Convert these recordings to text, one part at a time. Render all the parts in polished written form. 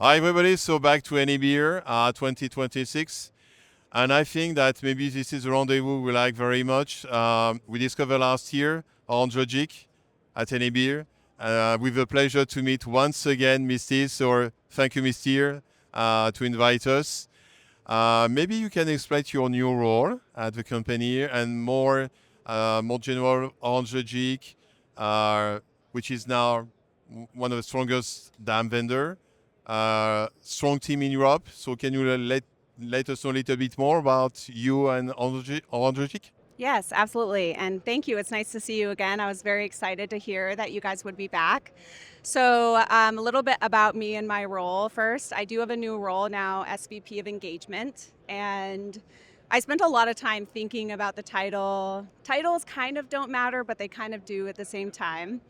Hi everybody, so back to NAB here, 2026. And I think that maybe this is a rendezvous we like very much. We discovered last year Orange Logic at NAB here. With the pleasure to meet once again Misty. So thank you Misty to invite us. Maybe you can explain your new role at the company and more general Orange Logic, which is now one of the strongest DAM vendor. Strong team in Europe. So can you let us know a little bit more about you and Orange Logic? Yes, absolutely. And thank you. It's nice to see you again. I was very excited to hear that you guys would be back. So, a little bit about me and my role first. I do have a new role now, SVP of Engagement. And I spent a lot of time thinking about the title. Titles kind of don't matter, but they kind of do at the same time.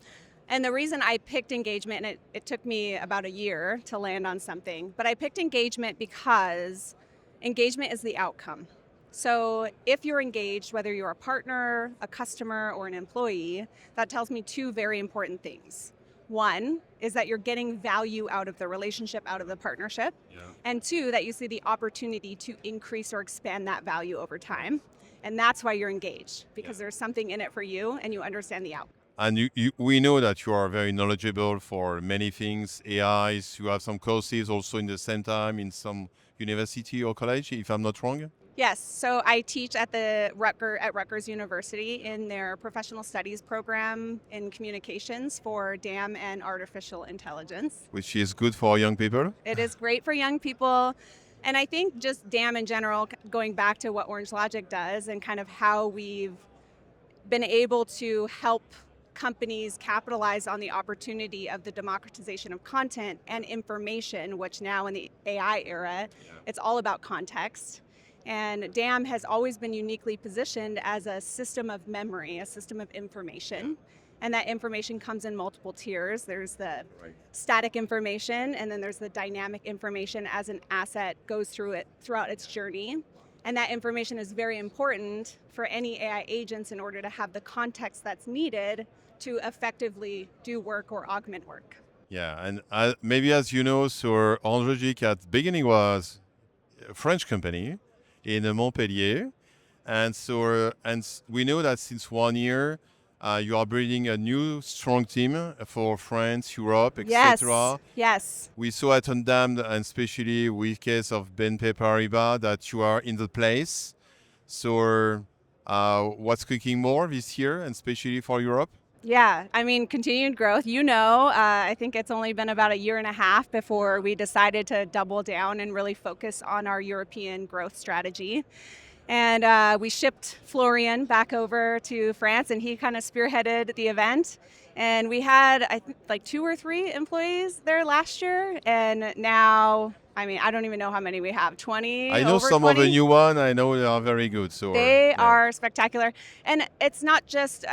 And the reason I picked engagement, and it took me about a year to land on something, but I picked engagement because engagement is the outcome. So if you're engaged, whether you're a partner, a customer, or an employee, that tells me two very important things. One is that you're getting value out of the relationship, out of the partnership. Yeah. And two, that you see the opportunity to increase or expand that value over time. And that's why you're engaged, because there's something in it for you and you understand the outcome. And we know that you are very knowledgeable for many things, AIs. You have some courses also in the same time in some university or college, if I'm not wrong. Yes, so I teach at Rutgers University in their professional studies program in communications for DAM and artificial intelligence. Which is good for young people. It is great for young people. And I think just DAM in general, going back to what Orange Logic does and kind of how we've been able to help companies capitalize on the opportunity of the democratization of content and information, which now in the AI era, it's all about context. And DAM has always been uniquely positioned as a system of memory, a system of information. And that information comes in multiple tiers. There's the static information, and then there's the dynamic information as an asset goes throughout its journey. And that information is very important for any AI agents in order to have the context that's needed to effectively do work or augment work. Yeah, and maybe as you know, so Orange Logic at the beginning was a French company in Montpellier. And we know that since 1 year, you are building a new strong team for France, Europe, etc. Yes. We saw at Undammed, and especially with case of BNP Paribas, that you are in the place. So what's cooking more this year, and especially for Europe? Yeah, I mean, continued growth. I think it's only been about a year and a half before we decided to double down and really focus on our European growth strategy. And we shipped Florian back over to France, and he kind of spearheaded the event. And we had, I think, like 2 or 3 employees there last year. And now, I mean, I don't even know how many we have, 20? I know over some 20? of the new one. I know they are very good. So They are spectacular. And it's not just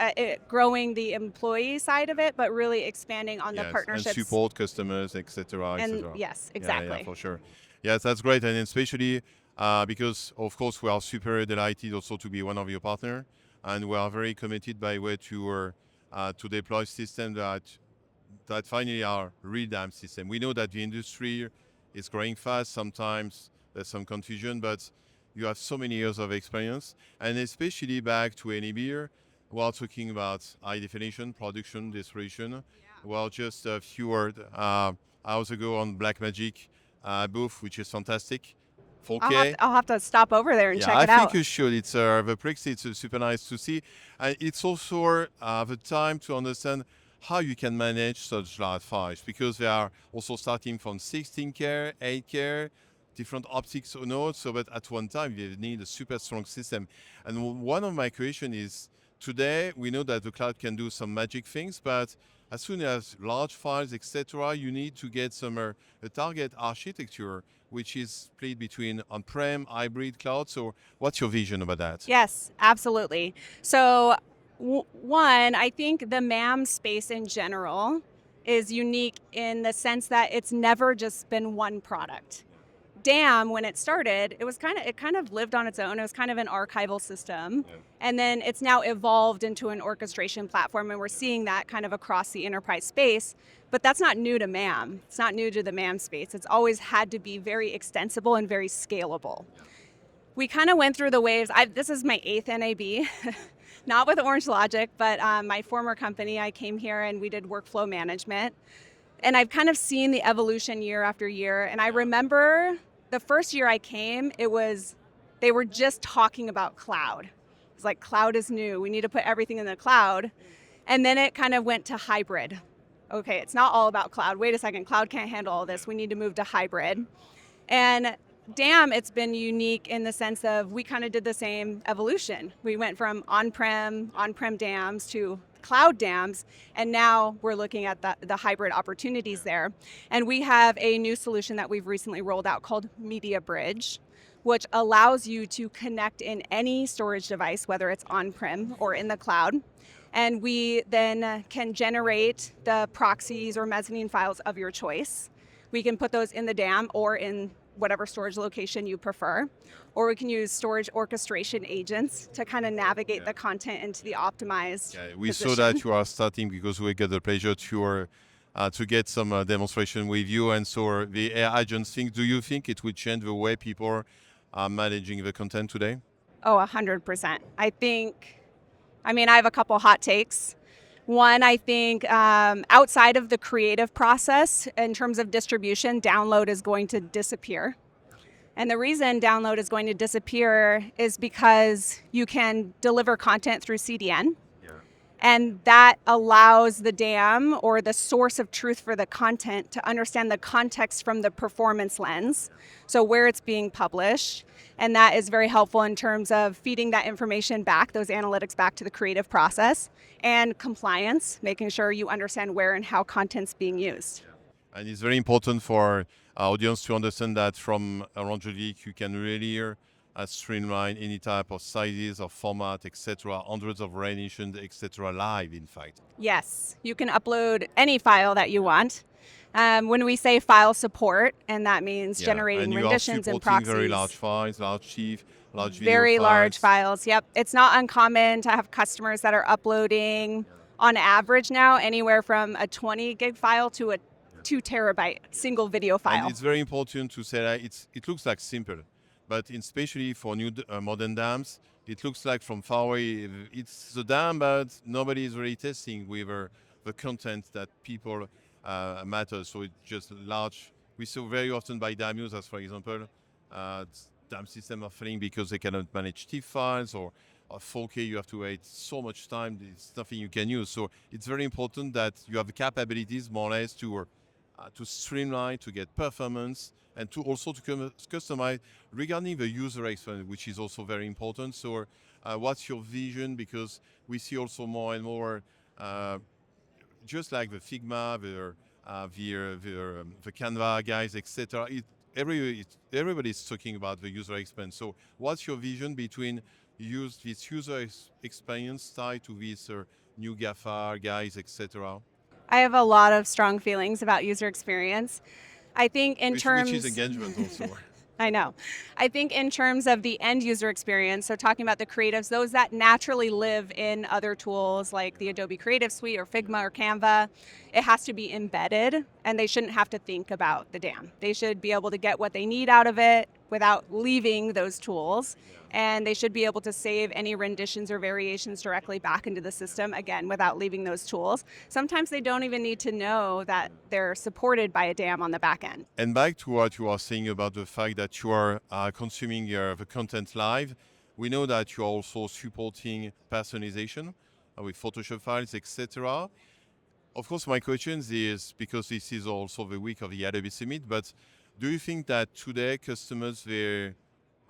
growing the employee side of it, but really expanding on the partnerships. And support customers, etc. And yes, exactly. Yeah, for sure. Yes, that's great. And especially because, of course, we are super delighted also to be one of your partners. And we are very committed, by the way, to deploy systems that finally are real DAM system. We know that the industry is growing fast. Sometimes there's some confusion, but you have so many years of experience. And especially back to NAB, we are talking about high definition, production, distribution. Yeah. Well, just a few words hours ago on Blackmagic booth, which is fantastic. 4K. I'll have to stop over there and check it out. I think you should. It's the Prix. It's super nice to see. And it's also the time to understand how you can manage such large files, because they are also starting from 16K, 8K, different optics or nodes. So, but at one time, you need a super strong system. And one of my questions is, today we know that the cloud can do some magic things, but as soon as large files, etc., you need to get a target architecture which is split between on-prem, hybrid cloud. So what's your vision about that? Yes, absolutely. So one, I think the MAM space in general is unique in the sense that it's never just been one product. DAM, when it started, it kind of lived on its own. It was kind of an archival system. Yeah. And then it's now evolved into an orchestration platform, and we're seeing that kind of across the enterprise space. But that's not new to MAM. It's not new to the MAM space. It's always had to be very extensible and very scalable. Yeah. We kind of went through the waves. This is my 8th NAB, not with Orange Logic, but my former company, I came here and we did workflow management. And I've kind of seen the evolution year after year. And I remember the first year I came, they were just talking about cloud. It's like, cloud is new. We need to put everything in the cloud. And then it kind of went to hybrid. Okay, it's not all about cloud. Wait a second, cloud can't handle all this. We need to move to hybrid. And DAM, it's been unique in the sense of we kind of did the same evolution. We went from on-prem DAMs to cloud DAMs, and now we're looking at the hybrid opportunities there. And we have a new solution that we've recently rolled out called Media Bridge, which allows you to connect in any storage device, whether it's on-prem or in the cloud. And we then can generate the proxies or mezzanine files of your choice. We can put those in the DAM or in whatever storage location you prefer, or we can use storage orchestration agents to kind of navigate the content into the optimized We position. saw that you are starting because we get the pleasure to get some demonstration with you, and so the AI agents thing. Do you think it would change the way people are managing the content today? Oh, 100%. I have a couple hot takes. One, I think outside of the creative process, in terms of distribution, download is going to disappear. And the reason download is going to disappear is because you can deliver content through CDN. And that allows the DAM or the source of truth for the content to understand the context from the performance lens, so where it's being published. And that is very helpful in terms of feeding that information back, those analytics back to the creative process, and compliance, making sure you understand where and how content's being used. And it's very important for our audience to understand that from Orange Logic, you can really streamline any type of sizes or format, etc., hundreds of renditions, etc., live, in fact. Yes, you can upload any file that you want. When we say file support, and that means generating renditions and proxies. Very large files, large TIFF, large video very files. large files. Yep, it's not uncommon to have customers that are uploading, on average now, anywhere from a 20 gig file to a 2 terabyte single video file. And it's very important to say that it looks like simple, but especially for new modern dams, it looks like from far away it's the dam, but nobody is really testing with the content that people matter. So it's just large. We saw very often by dam users, for example, dam systems are failing because they cannot manage TIFF files, or 4K, you have to wait so much time. It's nothing you can use. So it's very important that you have the capabilities, more or less, to streamline, to get performance, and to also to customize regarding the user experience, which is also very important. So what's your vision? Because we see also more and more, just like the Figma, the Canva guys, etc. Everybody's talking about the user experience. So what's your vision between this user experience tied to these new GAFA guys, etc.? I have a lot of strong feelings about user experience. I think which is engagement also. I know. I think in terms of the end user experience, so talking about the creatives, those that naturally live in other tools like the Adobe Creative Suite or Figma or Canva, it has to be embedded, and they shouldn't have to think about the DAM. They should be able to get what they need out of it without leaving those tools. And they should be able to save any renditions or variations directly back into the system, again, without leaving those tools. Sometimes they don't even need to know that they're supported by a DAM on the back end. And back to what you are saying about the fact that you are consuming the content live, we know that you are also supporting personalization with Photoshop files, etc. Of course, my question is, because this is also the week of the Adobe Summit, but do you think that today customers, they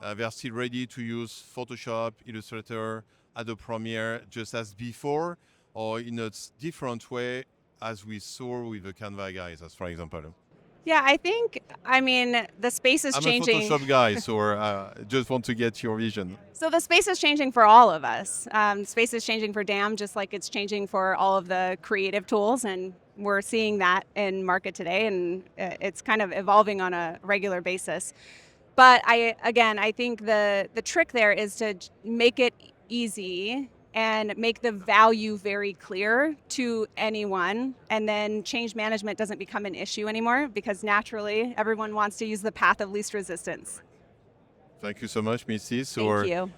are still ready to use Photoshop, Illustrator, Adobe Premiere just as before, or in a different way as we saw with the Canva guys, as for example? Yeah, the space is changing. I'm a Photoshop guy, so just want to get your vision. So the space is changing for all of us. Space is changing for DAM, just like it's changing for all of the creative tools, and we're seeing that in market today, and it's kind of evolving on a regular basis. But I think the trick there is to make it easy and make the value very clear to anyone, and then change management doesn't become an issue anymore, because naturally everyone wants to use the path of least resistance. Thank you so much, Mrs. Thank you.